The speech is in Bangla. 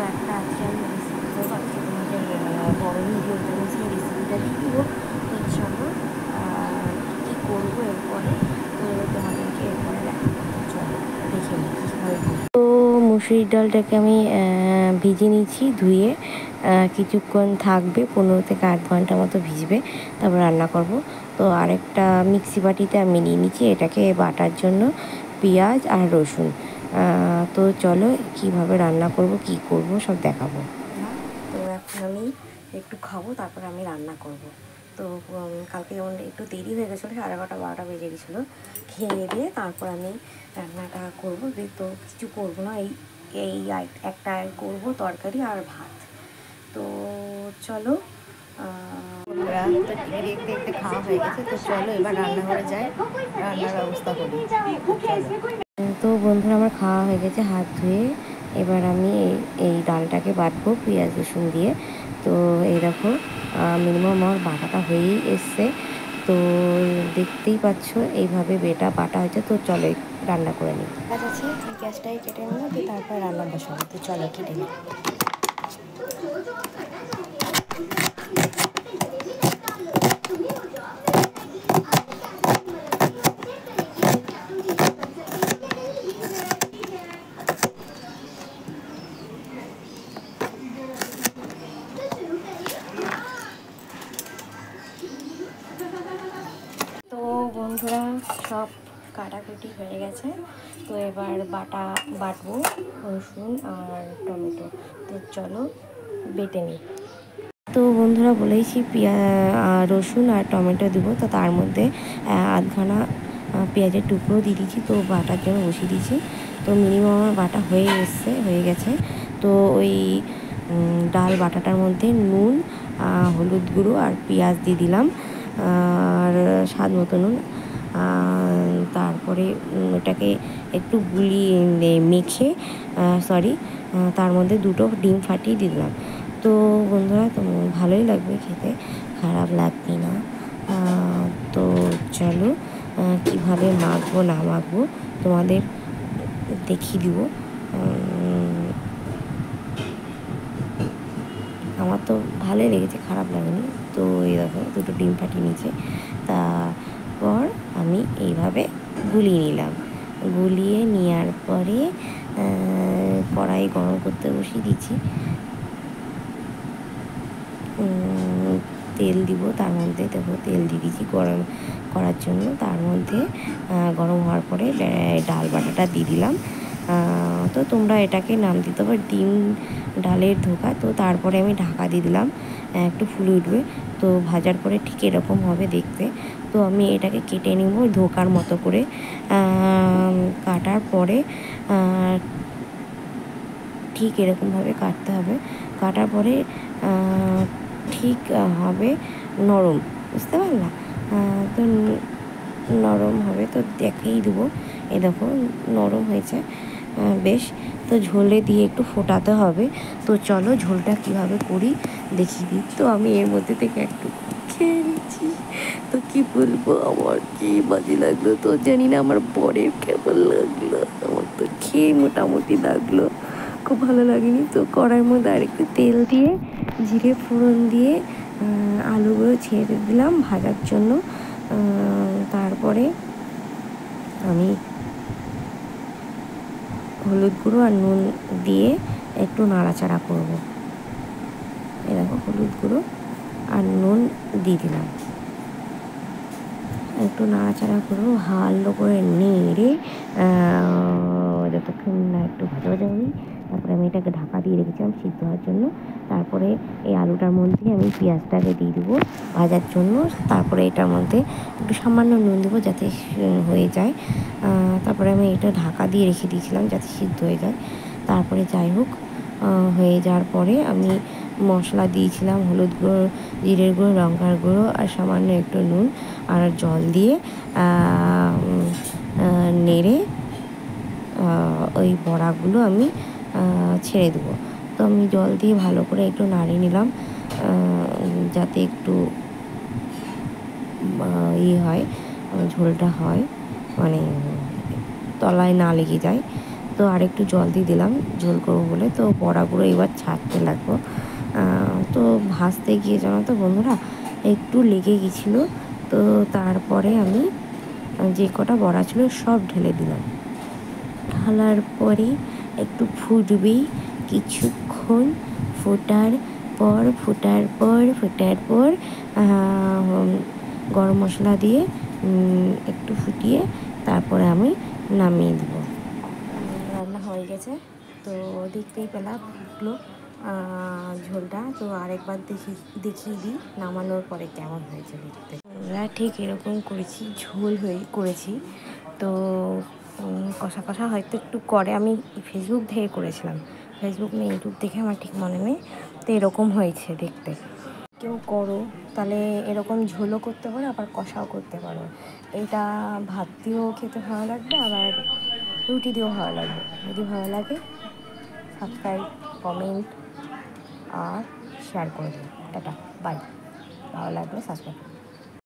একটা আজকে আমি রেসিপি করবো, আজকে তোমাদের বড় ভিডিওর জন্য সেই রেসিপিটা দিয়ে দিব ইনশাল্লাহ। কী করবো এরপরে তো তোমাদেরকে এরপরে দেখাবো। চলো দেখে নিই কীভাবে। তো মুসুরির ডালটাকে আমি ভিজে নিয়েছি, ধুয়ে কিছুক্ষণ থাকবে, 15 থেকে 8 ঘন্টা মতো ভিজবে, তারপর রান্না করব। তো আরেকটা মিক্সি বাটিতে আমি নিয়ে নিচ্ছি এটাকে বাটার জন্য পেঁয়াজ আর রসুন। তো চলো কীভাবে রান্না করব, কি করব সব দেখাবো। তো এখন আমি একটু খাবো, তারপরে আমি রান্না করব। তো কালকে যেমন একটু দেরি হয়ে গেছিলো, 11:30 12টা বেজে গেছিলো, খেয়ে দিয়ে তারপর আমি রান্নাটা করবো। তো কিছু করবো না, এই একটা করবো তরকারি আর ভাত। তো চলো বন্ধুরা, তো টিভি দেখতে দেখতে খাওয়া হয়ে গেছে, তো চলো এবার রান্নাঘরে যাই, রান্নার ব্যবস্থা করি। তো বন্ধুরা আমার খাওয়া হয়ে গেছে, হাত ধুয়ে এবার আমি এই ডালটাকে বাটবো পেঁয়াজ রসুন দিয়ে। তো এই দেখো মিনিমাম আমার বাটাটা হয়েই এসছে, তো দেখতেই পাচ্ছ এইভাবে বাটা হয়েছে। তো চলো রান্না করে নিই। কাজ আছে, এই গ্যাসটাই কেটে নেবো, তো তারপর রান্না বসাবো। তো চলো কেটে নিই। তো বন্ধুরা সব কাটাকুটি হয়ে গেছে, তো এবার বাটবো রসুন আর টমেটো। তো চলো বেটে নিই। তো বন্ধুরা বলেইছি রসুন আর টমেটো দিব, তো তার মধ্যে আধখানা পেঁয়াজের টুকরো দিয়ে দিয়েছি, তো বাটার জন্য বসিয়ে দিয়েছি। তো মিনিমাম আমার বাটা হয়ে গেছে। তো ওই ডাল বাটাটার মধ্যে নুন, হলুদ গুঁড়ো আর পেঁয়াজ দিয়ে দিলাম, আর স্বাদ মতো নুন। তারপরে ওটাকে একটু মেখে তার মধ্যে 2টো ডিম ফাটিয়ে দিলাম। তো বন্ধুরা তো ভালোই লাগবে খেতে, খারাপ লাগবে না। তো চলো কীভাবে মাখবো না মাখবো তোমাদের দেখিয়ে দিব। আমার তো ভালোই লেগেছে, খারাপ লাগেনি। তো এই দেখো 2টো ডিম ফাটিয়ে নিয়েছে, তারপর আমি এইভাবে গুলিয়ে নিলাম। গুলিয়ে নেওয়ার পরে কড়াই গরম করতে বসিয়ে দিচ্ছি, তেল দিব। তার মধ্যে দেখো তেল দিয়ে দিচ্ছি গরম করার জন্য। তার মধ্যে গরম হওয়ার পরে ডাল বাটাটা দিয়ে দিলাম। তো তোমরা এটাকে নাম দিতে পারো ডিম ডালের ধোকা। তো তারপরে আমি ঢাকা দিয়ে দিলাম, একটু ফুলে উঠবে। তো ভাজার পরে ঠিক এরকম হবে দেখতে। তো আমি এটাকে কেটে নেব ধোকার মতো করে। কাটার পরে ঠিক এরকমভাবে কাটতে হবে। কাটার পরে ঠিক হবে নরম, বুঝতে পারলাম। তো নরম হবে, তো দেখেই দেবো। এই দেখো নরম হয়েছে বেশ। তো ঝোলে দিয়ে একটু ফোটাতে হবে। তো চলো ঝোলটা কীভাবে করি দেখিয়ে দিই। তো আমি এর মধ্যে থেকে একটু খেয়ে নিচ্ছি। তো কী বলবো, আমার কি বাজে লাগলো তো জানি না, আমার বরের কেমন লাগলো, আমার তো খেয়ে মোটামুটি লাগলো, খুব ভালো লাগেনি। তো কড়াইয়ের মধ্যে আরেকটু তেল দিয়ে জিরে ফোড়ন দিয়ে আলুগুলো ছেড়ে দিলাম ভাজার জন্য। তারপরে আমি হলুদ গুঁড়ো আর নুন দিয়ে একটু নাড়াচাড়া করব। এরকম হলুদ গুঁড়ো আর নুন দিয়ে দিলাম, একটু নাড়াচাড়া করবো ভালো করে নেড়ে যতক্ষণ না একটু ভাজা ভাজা হয়নি। তারপরে আমি এটাকে ঢাকা দিয়ে রেখেছিলাম সিদ্ধ হওয়ার জন্য। তারপরে এই আলুটার মধ্যে আমি পেঁয়াজটাকে দিয়ে দেবো ভাজার জন্য। তারপরে এটার মধ্যে একটু সামান্য নুন দেবো যাতে হয়ে যায়। তারপরে আমি এটা ঢাকা দিয়ে রেখে দিয়েছিলাম যাতে সিদ্ধ হয়ে যায়। তারপরে যাই হোক হয়ে যাওয়ার পরে আমি মশলা দিয়েছিলাম হলুদ গুঁড়ো, জিরের গুঁড়ো, লঙ্কার গুঁড়ো আর সামান্য একটু নুন আর জল দিয়ে নেড়ে ওই বড়াগুলো আমি ছেড়ে দেবো। তো আমি জল দিয়ে ভালো করে একটু নাড়িয়ে নিলাম যাতে একটু হয়, ঝোলটা হয়, মানে তলায় না লেগে যায়। তো আরেকটু জল দিয়ে দিলাম ঝোল করবো বলে। তো বড়াগুলো এবার ছাড়তে লাগবো। তো ভাজতে গিয়ে জানো তো বন্ধুরা একটু লেগে গেছিলো। তো তারপরে আমি যে কটা বড়া ছিল সব ঢেলে দিলাম। ঢালার পরে একটু ফুটবে কিছুক্ষণ। ফোটার পর গরম মশলা দিয়ে একটু ফুটিয়ে তারপরে আমি নামিয়ে দেব। রান্না হয়ে গেছে, তো দেখতেই পেলাম ফুটলো ঝোলটা। তো আরেকবার দেখিয়ে দিই নামানোর পরে কেমন হয়েছে দেখতে। আমরা ঠিক এরকম করেছি, ঝোল করেছি। তো কষা কষা হয়তো একটু করে, আমি ফেসবুক থেকে করেছিলাম, ফেসবুক না ইউটিউব দেখে আমার ঠিক মনে নেই। তো এরকম হয়েছে দেখতে। কেউ করো তাহলে এরকম ঝোলও করতে পারো, আবার কষাও করতে পারো। এটা ভাত দিয়েও খেতে ভালো লাগবে, আবার রুটি দিয়েও ভালো লাগবে। যদি ভালো লাগে সাবস্ক্রাইব, কমেন্ট আর শেয়ার করে দিন। Tata, bye. ভালো লাগলে সাবস্ক্রাইব।